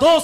2